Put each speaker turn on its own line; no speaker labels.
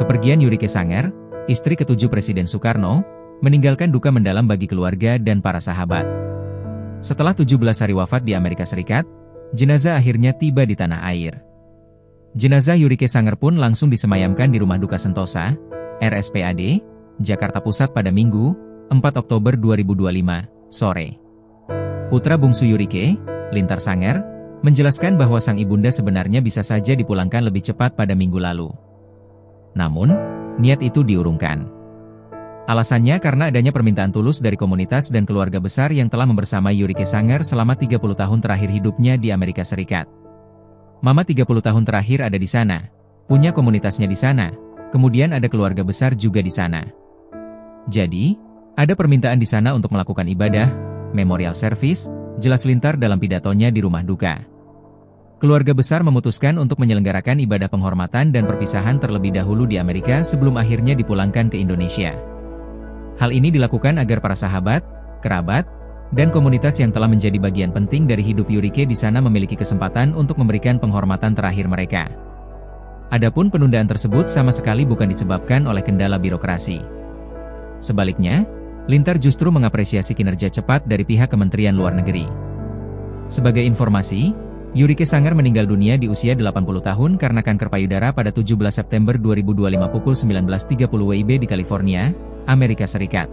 Kepergian Yurike Sanger, istri ketujuh Presiden Soekarno, meninggalkan duka mendalam bagi keluarga dan para sahabat. Setelah 17 hari wafat di Amerika Serikat, jenazah akhirnya tiba di tanah air. Jenazah Yurike Sanger pun langsung disemayamkan di Rumah Duka Sentosa, RSPAD, Jakarta Pusat pada Minggu, 4 Oktober 2025, sore. Putra bungsu Yurike, Lintar Sanger, menjelaskan bahwa sang ibunda sebenarnya bisa saja dipulangkan lebih cepat pada minggu lalu. Namun, niat itu diurungkan. Alasannya karena adanya permintaan tulus dari komunitas dan keluarga besar yang telah membersamai Yurike Sanger selama 30 tahun terakhir hidupnya di Amerika Serikat. Mama 30 tahun terakhir ada di sana, punya komunitasnya di sana, kemudian ada keluarga besar juga di sana. Jadi, ada permintaan di sana untuk melakukan ibadah, memorial service, jelas Lintar dalam pidatonya di rumah duka. Keluarga besar memutuskan untuk menyelenggarakan ibadah penghormatan dan perpisahan terlebih dahulu di Amerika sebelum akhirnya dipulangkan ke Indonesia. Hal ini dilakukan agar para sahabat, kerabat, dan komunitas yang telah menjadi bagian penting dari hidup Yurike di sana memiliki kesempatan untuk memberikan penghormatan terakhir mereka. Adapun penundaan tersebut sama sekali bukan disebabkan oleh kendala birokrasi. Sebaliknya, Lintar justru mengapresiasi kinerja cepat dari pihak Kementerian Luar Negeri. Sebagai informasi, Yurike Sanger meninggal dunia di usia 80 tahun karena kanker payudara pada 17 September 2025 pukul 19.30 WIB di California, Amerika Serikat.